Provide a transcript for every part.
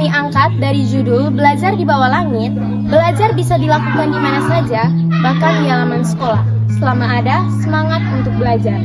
kami angkat dari judul Belajar di Bawah Langit, belajar bisa dilakukan di mana saja, bahkan di halaman sekolah. Selama ada semangat untuk belajar.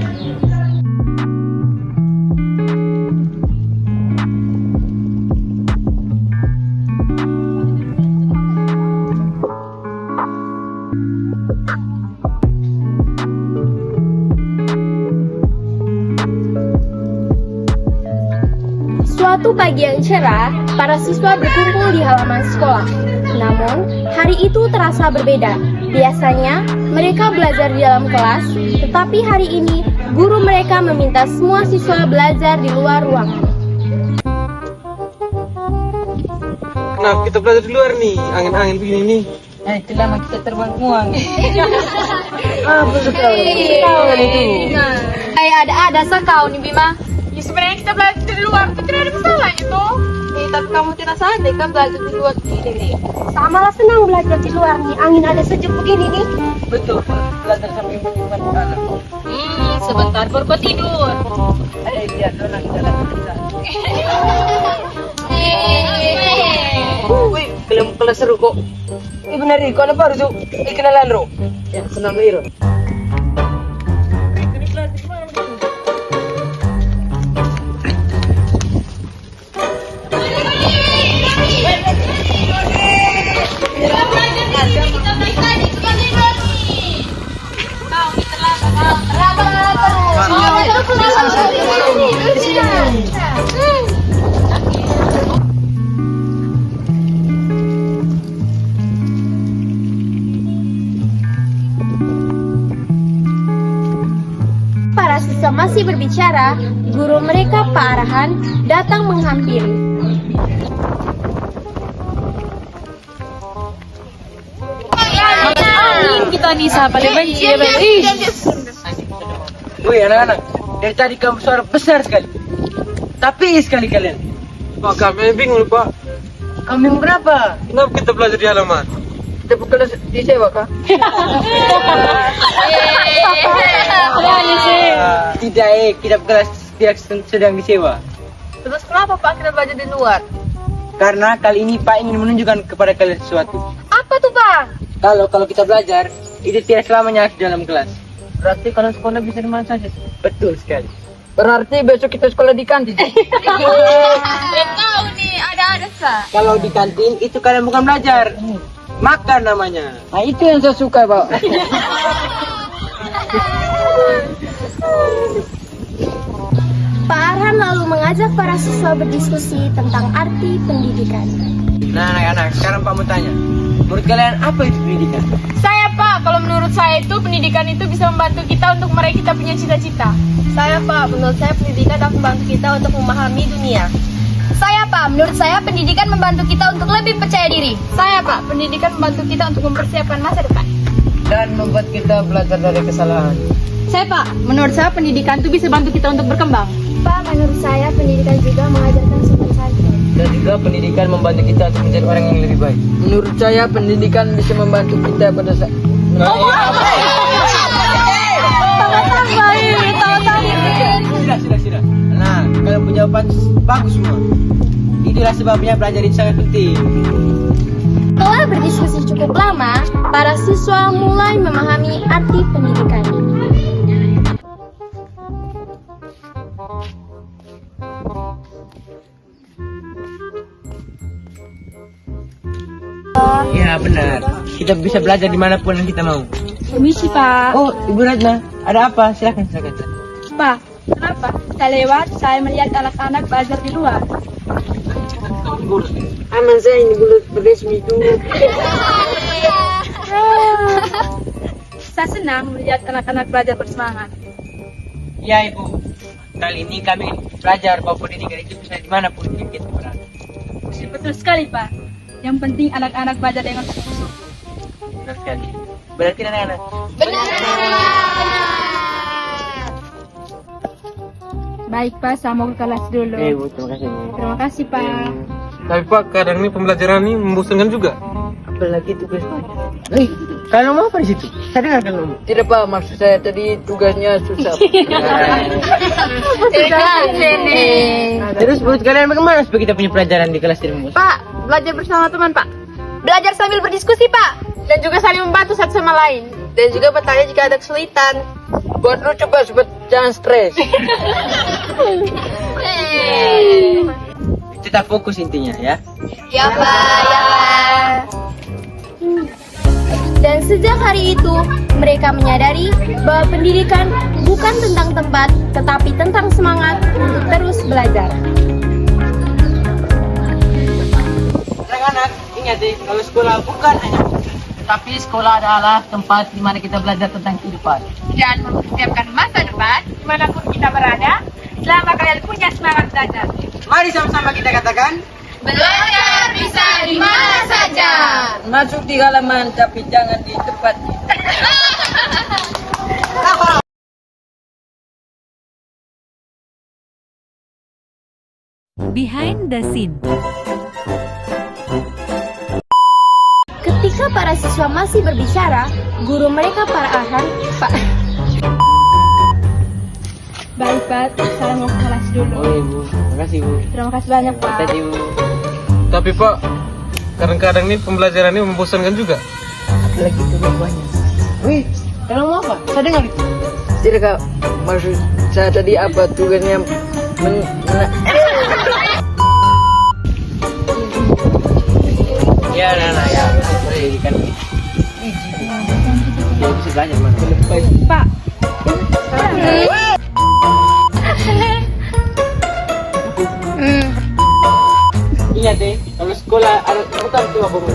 Suatu pagi yang cerah, para siswa berkumpul di halaman sekolah. Namun, hari itu terasa berbeda. Biasanya, mereka belajar di dalam kelas, tetapi hari ini, guru mereka meminta semua siswa belajar di luar ruangan. Kenapa kita belajar di luar nih? Angin-angin begini nih. Itu lama kita terbang muang. Apa sekali? Ada sakau nih Bima. Ya sebenarnya kita belajar di luar itu tidak ada masalahnya toh. Tapi kamu tidak sadar kan belajar di luar begini. Samalah senang belajar di luar nih, angin ada sejuk begini nih. Betul, belajar sambil menyimpan anak. Sebentar baru kau tidur. Biar orang jalan kita. Wih, kelas seru kok. Benar nih, kau apa harus kenalan Ro? Ya, senang Ro. Para siswa masih berbicara, guru mereka Pak Arhan datang menghampiri. Angin kita nih siapa paling benci ya Ben. Wih anak-anak, dari tadi kamu suara besar sekali. Tapi sekali kalian. Pak, kami bingung Pak. Kamu yang berapa? Kenapa kita belajar di halaman? Kita bukan disewa kah? Tidak, kita kelas tidak sedang disewa. Terus kenapa Pak kita belajar di luar? Karena kali ini Pak ingin menunjukkan kepada kalian sesuatu. Apa tuh Pak? Kalau kita belajar, itu tidak selamanya di dalam kelas. Berarti kalau sekolah bisa di mana saja. Betul sekali. Berarti besok kita sekolah di kantin. Tahu nih, ada sa. Kalau di kantin itu kalian bukan belajar, makan namanya. Nah itu yang saya suka Pak. Pak Arhan lalu mengajak para siswa berdiskusi tentang arti pendidikan. Nah anak-anak, sekarang Pak mau tanya, menurut kalian apa itu pendidikan? Saya Pak, kalau menurut saya itu pendidikan itu bisa membantu kita untuk meraih kita punya cita-cita. Saya Pak, menurut saya pendidikan dapat membantu kita untuk memahami dunia. Saya Pak, menurut saya pendidikan membantu kita untuk lebih percaya diri. Saya Pak, pendidikan membantu kita untuk mempersiapkan masa depan. Dan membuat kita belajar dari kesalahan. Saya Pak, menurut saya pendidikan itu bisa bantu kita untuk berkembang. Pak, menurut saya pendidikan juga mengajarkan sopan santun. Dan juga pendidikan membantu kita untuk menjadi orang yang lebih baik. Menurut saya pendidikan bisa membantu kita pada saat Sudah. Nah, kalian punya jawaban bagus semua. Itulah sebabnya belajar itu sangat penting. Setelah berdiskusi cukup lama, para siswa mulai memahami arti pendidikan. Ya benar. Kita bisa belajar dimanapun yang kita mau. Permisi Pak. Oh, Ibu Ratna, ada apa? Silakan. Pak, kenapa? Saya lewat, saya melihat anak-anak belajar di luar. Aman saya ini bulat beresmi itu. Saya senang melihat anak-anak belajar bersemangat. Ya Ibu, kali ini kami belajar bahwa pendidikan itu bisa dimanapun kita berada. Betul sekali Pak. Yang penting anak-anak belajar dengan sungguh-sungguh. Benar sekali. Berarti anak-anak. Baik Pak, saya mau ke kelas dulu. Ibu, terima kasih. Terima kasih Pak. Tapi Pak, kadang ini pembelajaran ini membosankan juga. Apalagi tugas. Kalian mau apa di situ? Saya dengarkan dulu. Tidak Pak, maksud saya tadi tugasnya susah. Terus menurut kalian bagaimana supaya kita punya pelajaran di kelas ini? Pak, belajar bersama teman, Pak. Belajar sambil berdiskusi, Pak. Dan juga saling membantu satu sama lain. Dan juga bertanya jika ada kesulitan. Buat lu coba supaya jangan stres. Tetap fokus intinya ya. Ya Pak, ya Pak. Dan sejak hari itu, mereka menyadari bahwa pendidikan bukan tentang tempat, tetapi tentang semangat untuk terus belajar. Anak-anak, ingat deh, kalau sekolah bukan hanya tapi sekolah adalah tempat di mana kita belajar tentang kehidupan. Dan mempersiapkan masa depan, dimanapun kita berada, selama kalian punya semangat belajar. Mari sama-sama kita katakan, Belajar bisa di mana saja. masuk di halaman tapi jangan di tempat. Behind the scene. Ketika para siswa masih berbicara, guru mereka para Arhan, Pak. Baik Pak, saya mau ke kelas dulu. Oh ibu, makasih bu. Terima kasih banyak Pak. Tadi bu. Tapi Pak, kadang-kadang nih pembelajaran ini membosankan juga. Lagi itu banyak. Wih, kalian mau apa? Saya dengar itu. Tidak kak, maksud saya tadi apa tugasnya Ya, nah, ya. Ini kan. Ya, bisa belajar mana? Pak. Ingat deh, kalau sekolah bukan cuma buku,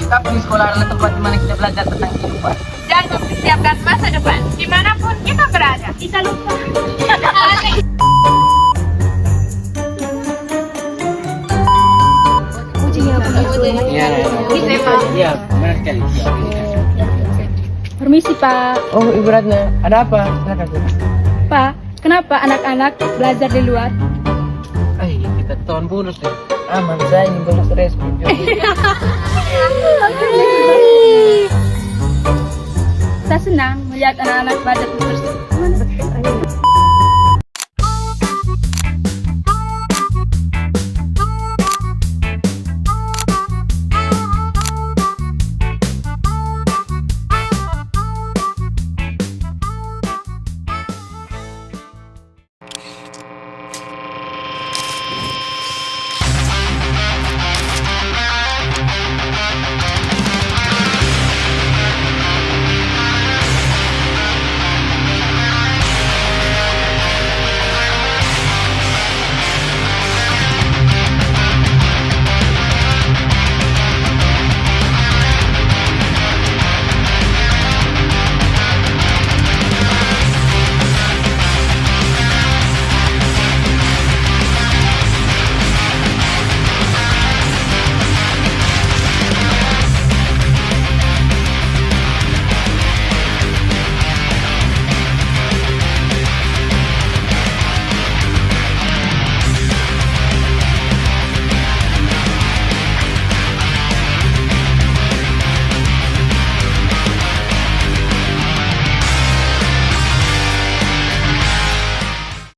tapi sekolah adalah tempat di mana kita belajar tentang kehidupan. Dan mempersiapkan masa depan, dimanapun kita berada. Kita lupa. Iya, iya, benar sekali. Permisi Pak. Oh, Ibu Ratna, ada apa? Silakan. Pak, kenapa anak-anak belajar di luar? Kita tahun bonus deh. Aman, saya ingin bonus respon. Saya senang melihat anak-anak belajar terus.